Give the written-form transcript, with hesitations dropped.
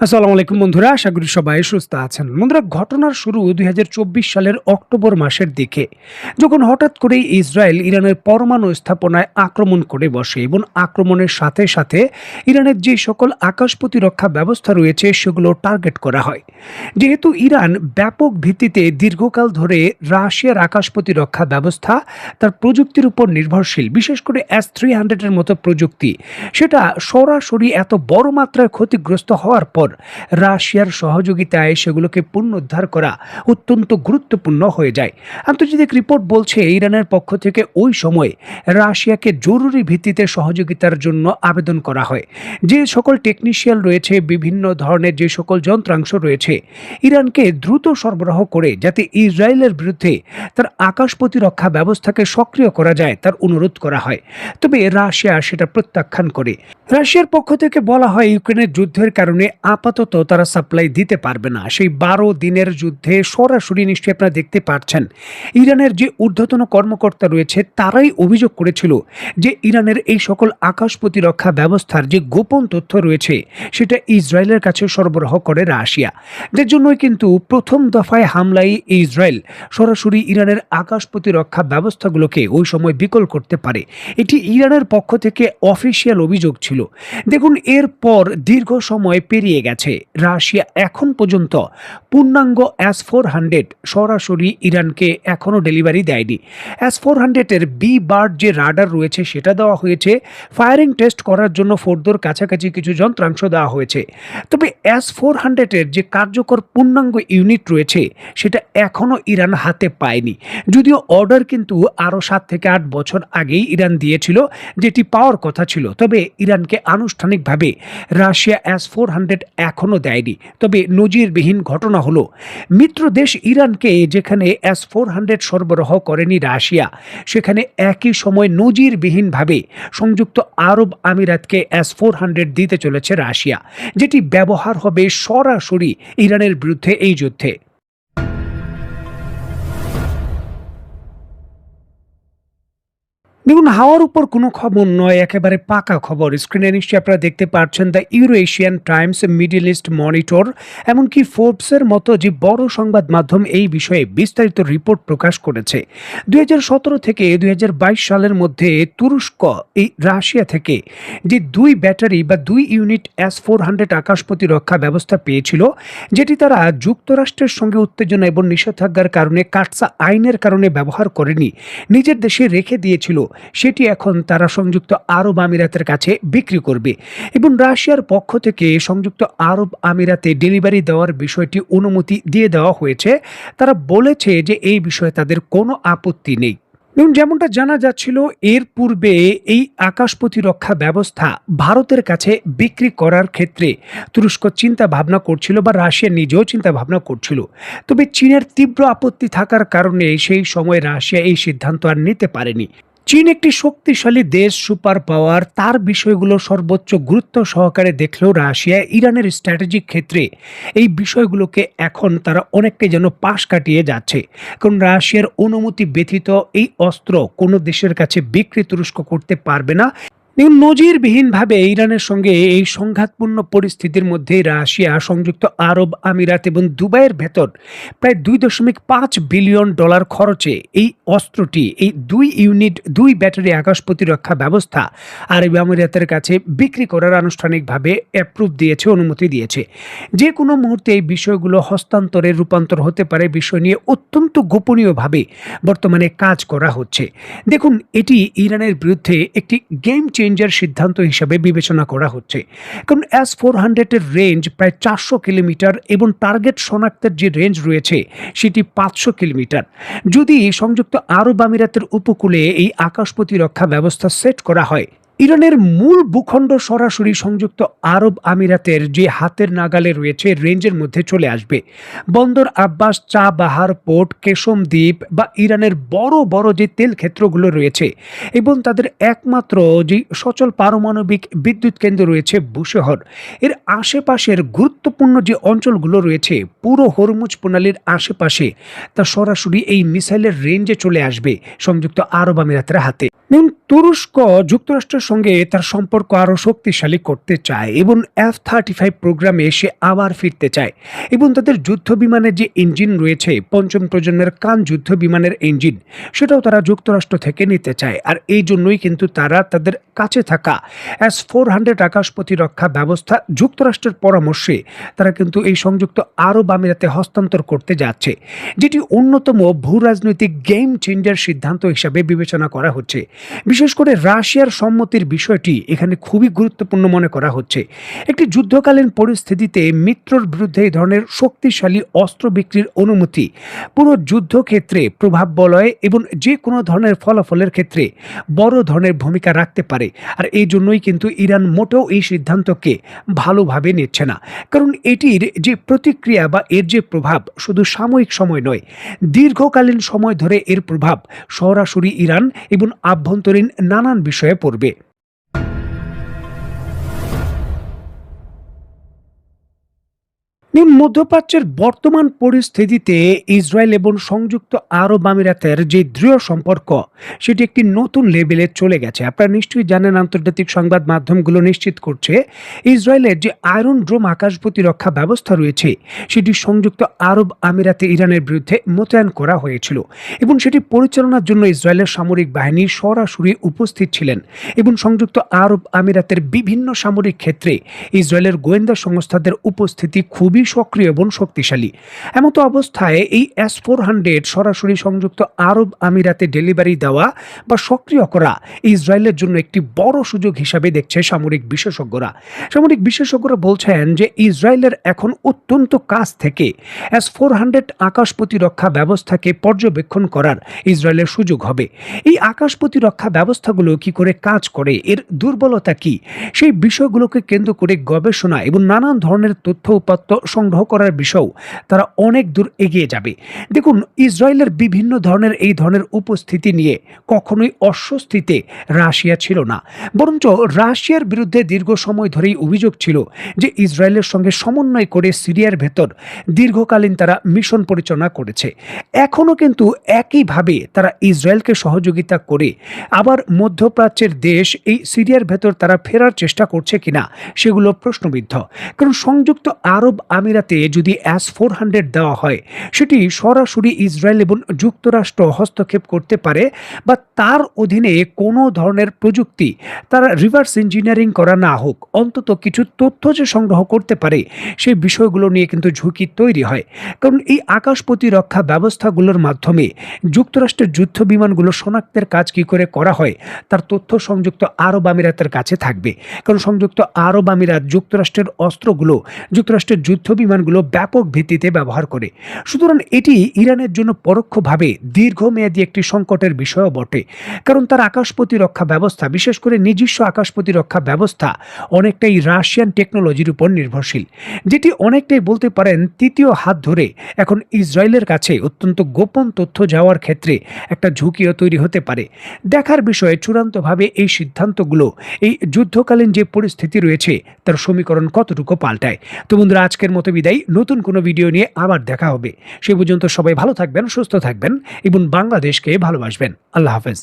আসসালামু আলাইকুম বন্ধুরা, আশা করি সবাই সুস্থ আছেন। বন্ধুরা, ঘটনার শুরু ২০২৪ সালের অক্টোবর মাসের দিকে, যখন হঠাৎ করেই ইসরায়েল ইরানের পরমাণু স্থাপনায় আক্রমণ করে বসে এবং আক্রমণের সাথে সাথে ইরানের যে সকল আকাশ প্রতিরক্ষা ব্যবস্থা রয়েছে সেগুলো টার্গেট করা হয়। যেহেতু ইরান ব্যাপক ভিত্তিতে দীর্ঘকাল ধরে রাশিয়ার আকাশ প্রতিরক্ষা ব্যবস্থা তার প্রযুক্তির উপর নির্ভরশীল, বিশেষ করে S-300 এর মতো প্রযুক্তি, সেটা সরাসরি এত বড় মাত্রায় ক্ষতিগ্রস্ত হওয়ার পর রাশিয়ার সহযোগিতায় সেগুলোকে পুনরুদ্ধার করা অত্যন্ত গুরুত্বপূর্ণ হয়ে যায়। আন্তর্জাতিক রিপোর্ট বলছে ইরানের পক্ষ থেকে ওই সময় রাশিয়াকে জরুরি ভিত্তিতে সহযোগিতার জন্য আবেদন করা হয়। যে সকল টেকনিশিয়ান রয়েছে, বিভিন্ন ধরনের যে সকল যন্ত্রাংশ রয়েছে, ইরানকে দ্রুত সরবরাহ করে যাতে ইসরায়েলের বিরুদ্ধে তার আকাশ প্রতিরক্ষা ব্যবস্থাকে সক্রিয় করা যায় তার অনুরোধ করা হয়। তবে রাশিয়া সেটা প্রত্যাখ্যান করে। রাশিয়ার পক্ষ থেকে বলা হয় ইউক্রেনের যুদ্ধের কারণে আপাতত তারা সাপ্লাই দিতে পারবে না। সেই 12 দিনের যুদ্ধে সরাসরি নিশ্চয়ই আপনারা দেখতে পাচ্ছেন ইরানের যে ঊর্ধ্বতন কর্মকর্তা রয়েছে তারাই অভিযোগ করেছিল যে ইরানের এই সকল আকাশ প্রতিরক্ষা ব্যবস্থার যে গোপন তথ্য রয়েছে সেটা ইসরায়েলের কাছে সরবরাহ করে রাশিয়া। যার জন্যই কিন্তু প্রথম দফায় হামলায় ইসরায়েল সরাসরি ইরানের আকাশ প্রতিরক্ষা ব্যবস্থাগুলোকে ওই সময় বিকল করতে পারে। এটি ইরানের পক্ষ থেকে অফিসিয়াল অভিযোগ ছিল। দেখুন, এরপর দীর্ঘ সময় পেরিয়ে গেছে, রাশিয়া এখন পর্যন্ত পূর্ণাঙ্গ S-400 সরাসরি ইরানকে এখনো ডেলিভারি দেয়নি। S-400 এর বি বার্ড যে রাডার রয়েছে সেটা দেওয়া হয়েছে, ফায়ারিং টেস্ট করার জন্য ফোর্দোর কাছাকাছি কিছু যন্ত্রাংশ দেওয়া হয়েছে। তবে S-400 এর যে কার্যকর পূর্ণাঙ্গ ইউনিট রয়েছে সেটা এখনো ইরান হাতে পায়নি। যদিও অর্ডার কিন্তু আরও 7 থেকে 8 বছর আগেই ইরান দিয়েছিল, যেটি পাওয়ার কথা ছিল। তবে ইরানকে আনুষ্ঠানিকভাবে রাশিয়া S-400 এখনো দেয়নি। তবে নজিরবিহীন ঘটনা হলো, মিত্র দেশ ইরানকে যেখানে S-400 সরবরাহ করেনি রাশিয়া, সেখানে একই সময় নজিরবিহীনভাবে সংযুক্ত আরব আমিরাতকে S-400 দিতে চলেছে রাশিয়া, যেটি ব্যবহার হবে সরাসরি ইরানের বিরুদ্ধে এই যুদ্ধে। দেখুন, হাওয়ার উপর কোনো খবর নয়, একেবারে পাকা খবর। স্ক্রিনে নিশ্চয়ই আপনারা দেখতে পাচ্ছেন the euro Asian Times, middle east monitor, এমনকি ফোর্বসের মতো যে বড় সংবাদ মাধ্যম এই বিষয়ে বিস্তারিত রিপোর্ট প্রকাশ করেছে। 2017 থেকে 2022 সালের মধ্যে তুরস্ক এই রাশিয়া থেকে যে 2 ব্যাটারি বা 2 ইউনিট S-400 আকাশ প্রতিরক্ষা ব্যবস্থা পেয়েছিল, যেটি তারা যুক্তরাষ্ট্রের সঙ্গে উত্তেজনা এবং নিষেধাজ্ঞার কারণে কাটসা আইনের কারণে ব্যবহার করেনি, নিজের দেশে রেখে দিয়েছিল, সেটি এখন তারা সংযুক্ত আরব আমিরাতের কাছে বিক্রি করবে। এবং রাশিয়ার পক্ষ থেকে সংযুক্ত আরব আমিরাতে ডেলিভারি দেওয়ার বিষয়টি অনুমতি দিয়ে দেওয়া হয়েছে। তারা বলেছে যে এই বিষয়ে তাদের কোনো আপত্তি নেই। এবং যেমনটা জানা যাচ্ছিল, এর পূর্বে এই আকাশ প্রতিরক্ষা ব্যবস্থা ভারতের কাছে বিক্রি করার ক্ষেত্রে তুরস্ক চিন্তা ভাবনা করছিল বা রাশিয়া নিজেও চিন্তা ভাবনা করছিল। তবে চীনের তীব্র আপত্তি থাকার কারণে সেই সময় রাশিয়া এই সিদ্ধান্ত আর নিতে পারেনি। চীন একটি শক্তিশালী দেশ, সুপার পাওয়ার, তার বিষয়গুলো সর্বোচ্চ গুরুত্ব সহকারে দেখলেও রাশিয়া ইরানের স্ট্র্যাটেজিক ক্ষেত্রে এই বিষয়গুলোকে এখন তারা অনেকটাই যেন পাশ কাটিয়ে যাচ্ছে। কারণ রাশিয়ার অনুমতি ব্যতীত এই অস্ত্র কোনো দেশের কাছে বিক্রি তুরস্ক করতে পারবে না। নজিরবিহীনভাবে ইরানের সঙ্গে এই সংঘাতপূর্ণ পরিস্থিতির মধ্যে রাশিয়া সংযুক্ত আরব আমিরাত এবং দুবাইয়ের ভেতর প্রায় $2.5 বিলিয়ন খরচে এই অস্ত্রটি, এই 2 ইউনিট 2 ব্যাটারি আকাশ প্রতিরক্ষা ব্যবস্থা আরব আমিরাতের কাছে বিক্রি করার আনুষ্ঠানিকভাবে অ্যাপ্রুভ দিয়েছে, অনুমতি দিয়েছে। যে কোনো মুহূর্তে এই বিষয়গুলো হস্তান্তরের রূপান্তর হতে পারে, বিষয় নিয়ে অত্যন্ত গোপনীয়ভাবে বর্তমানে কাজ করা হচ্ছে। দেখুন, এটি ইরানের বিরুদ্ধে একটি গেম চেঞ্জার সিদ্ধান্ত হিসাবে বিবেচনা করা হচ্ছে। কারণ S-400 এর রেঞ্জ প্রায় 400 কিলোমিটার এবং টার্গেট শনাক্তের যে রেঞ্জ রয়েছে সেটি 500 কিলোমিটার। যদি সংযুক্ত আরব আমিরাতের উপকূলে এই আকাশ প্রতিরক্ষা ব্যবস্থা সেট করা হয়, ইরানের মূল ভূখণ্ড সরাসরি সংযুক্ত আরব আমিরাতের যে হাতের নাগালে রয়েছে রেঞ্জের মধ্যে চলে আসবে। বন্দর আব্বাস, চাবাহার পোর্ট, কেশম দ্বীপ বা ইরানের বড় বড় যে তেল ক্ষেত্রগুলো রয়েছে এবং তাদের একমাত্র যে সচল পারমাণবিক বিদ্যুৎ কেন্দ্র রয়েছে বুশেহর, এর আশেপাশের গুরুত্বপূর্ণ যে অঞ্চলগুলো রয়েছে পুরো হরমুজ প্রণালীর আশেপাশে, তা সরাসরি এই মিসাইলের রেঞ্জে চলে আসবে সংযুক্ত আরব আমিরাতের হাতে। তুরস্ক যুক্তরাষ্ট্রের সঙ্গে তার সম্পর্ক আরও শক্তিশালী করতে চায় এবং F-35 প্রোগ্রামে সে আবার ফিরতে চায় এবং তাদের যুদ্ধ বিমানের যে ইঞ্জিন রয়েছে পঞ্চম প্রজন্মের কান যুদ্ধ বিমানের ইঞ্জিন, সেটাও তারা যুক্তরাষ্ট্র থেকে নিতে চায়। আর এই জন্যই কিন্তু তারা তাদের কাছে থাকা S-400 আকাশ প্রতিরক্ষা ব্যবস্থা যুক্তরাষ্ট্রের পরামর্শে তারা কিন্তু এই সংযুক্ত আরব আমিরাতে হস্তান্তর করতে যাচ্ছে, যেটি অন্যতম ভূ রাজনৈতিক গেম চেঞ্জার সিদ্ধান্ত হিসাবে বিবেচনা করা হচ্ছে। বিশেষ করে রাশিয়ার সম্মতির বিষয়টি এখানে খুবই গুরুত্বপূর্ণ মনে করা হচ্ছে। একটি যুদ্ধকালীন পরিস্থিতিতে মিত্রর বিরুদ্ধে এই ধরনের শক্তিশালী অস্ত্র বিক্রির অনুমতি পুরো যুদ্ধক্ষেত্রে প্রভাব বলয় এবং যে কোনো ধরনের ফলাফলের ক্ষেত্রে বড় ধরনের ভূমিকা রাখতে পারে। আর এই জন্যই কিন্তু ইরান মোটেও এই সিদ্ধান্তকে ভালোভাবে নিচ্ছে না, কারণ এটির যে প্রতিক্রিয়া বা এর যে প্রভাব শুধু সাময়িক সময় নয়, দীর্ঘকালীন সময় ধরে এর প্রভাব সরাসরি ইরান এবং আভ্যন্তরীণ নানান বিষয়ে পড়বে। মধ্যপ্রাচ্যের বর্তমান পরিস্থিতিতে ইসরায়েল এবং সংযুক্ত আরব আমিরাতের যে দৃঢ় সম্পর্ক, সেটি একটি নতুন লেভেলে চলে গেছে। আপনারা নিশ্চয়ই জানেন, আন্তর্জাতিক সংবাদ মাধ্যমগুলো নিশ্চিত করছে ইসরায়েলের যে আয়রন ড্রোম আকাশ প্রতিরক্ষা ব্যবস্থা রয়েছে সেটি সংযুক্ত আরব আমিরাতে ইরানের বিরুদ্ধে মোতায়েন করা হয়েছিল এবং সেটি পরিচালনার জন্য ইসরায়েলের সামরিক বাহিনী সরাসরি উপস্থিত ছিলেন এবং সংযুক্ত আরব আমিরাতের বিভিন্ন সামরিক ক্ষেত্রে ইসরায়েলের গোয়েন্দা সংস্থাদের উপস্থিতি খুবই সক্রিয় এবং শক্তিশালী। এমতো অবস্থায় এই S-400 সরাসরি সংযুক্ত আরব আমিরাতে ডেলিভারি দেওয়া বা সক্রিয় করা ইসরায়েলের জন্য একটি বড় সুযোগ হিসাবে দেখছে সামরিক বিশেষজ্ঞরা। সামরিক বিশেষজ্ঞরা বলছেন যে ইসরায়েলের এখন অত্যন্ত কাছ থেকে S-400 আকাশ প্রতিরক্ষা ব্যবস্থাকে পর্যবেক্ষণ করার ইসরায়েলের সুযোগ হবে। এই আকাশ প্রতিরক্ষা ব্যবস্থাগুলো কি করে কাজ করে, এর দুর্বলতা কি, সেই বিষয়গুলোকে কেন্দ্র করে গবেষণা এবং নানান ধরনের তথ্য উপাত্ত সংগ্রহ করার বিষয়েও তারা অনেক দূর এগিয়ে যাবে। দেখুন, ইসরায়েলের বিভিন্ন ধরনের এই ধরনের উপস্থিতি নিয়ে কখনোই অস্বস্তিতে রাশিয়া ছিল না, বরঞ্চ রাশিয়ার বিরুদ্ধে দীর্ঘ সময় ধরেই অভিযোগ ছিল যে ইসরায়েলের সঙ্গে সমন্বয় করে সিরিয়ার ভেতর দীর্ঘকালীন তারা মিশন পরিচালনা করেছে। এখনও কিন্তু একইভাবে তারা ইসরায়েলকে সহযোগিতা করে আবার মধ্যপ্রাচ্যের দেশ এই সিরিয়ার ভেতর তারা ফেরার চেষ্টা করছে কিনা সেগুলো প্রশ্নবিদ্ধ। কারণ সংযুক্ত আরব আমিরাতে যদি S-400 দেওয়া হয়, সেটি সরাসরি ইসরায়েল এবং যুক্তরাষ্ট্র হস্তক্ষেপ করতে পারে বা তার অধীনে কোনো ধরনের প্রযুক্তি তারা রিভার্স ইঞ্জিনিয়ারিং করা না হোক, অন্তত কিছু তথ্য যে সংগ্রহ করতে পারে সেই বিষয়গুলো নিয়ে কিন্তু ঝুঁকি তৈরি হয়। কারণ এই আকাশ প্রতিরক্ষা ব্যবস্থাগুলোর মাধ্যমে যুক্তরাষ্ট্রের যুদ্ধ বিমানগুলো শনাক্তের কাজ কি করে করা হয় তার তথ্য সংযুক্ত আরব আমিরাতের কাছে থাকবে। কারণ সংযুক্ত আরব আমিরাত যুক্তরাষ্ট্রের অস্ত্রগুলো, যুক্তরাষ্ট্রের যুদ্ধ বিমানগুলো ব্যাপক ভিত্তিতে ব্যবহার করে। সুতরাং এটি ইরানের জন্য পরোক্ষভাবে দীর্ঘমেয়াদী একটি সংকটের বিষয়ও বটে। কারণ তার আকাশ প্রতিরক্ষা ব্যবস্থা, বিশেষ করে নিজস্ব আকাশ প্রতিরক্ষা ব্যবস্থা, অনেকটাই রাশিয়ান টেকনোলজির উপর নির্ভরশীল, যেটি অনেকটাই বলতে পারেন তৃতীয় হাত ধরে এখন ইসরায়েলের কাছে অত্যন্ত গোপন তথ্য যাওয়ার ক্ষেত্রে একটা ঝুঁকিও তৈরি হতে পারে। দেখার বিষয়ে চূড়ান্তভাবে এই সিদ্ধান্তগুলো এই যুদ্ধকালীন যে পরিস্থিতি রয়েছে তার সমীকরণ কতটুকু পাল্টায়। তো বন্ধুরা, আজকের মতো বিদায়। নতুন কোনো ভিডিও নিয়ে আবার দেখা হবে। সে পর্যন্ত সবাই ভালো থাকবেন, সুস্থ থাকবেন এবং বাংলাদেশকে ভালোবাসবেন। আল্লাহ হাফেজ।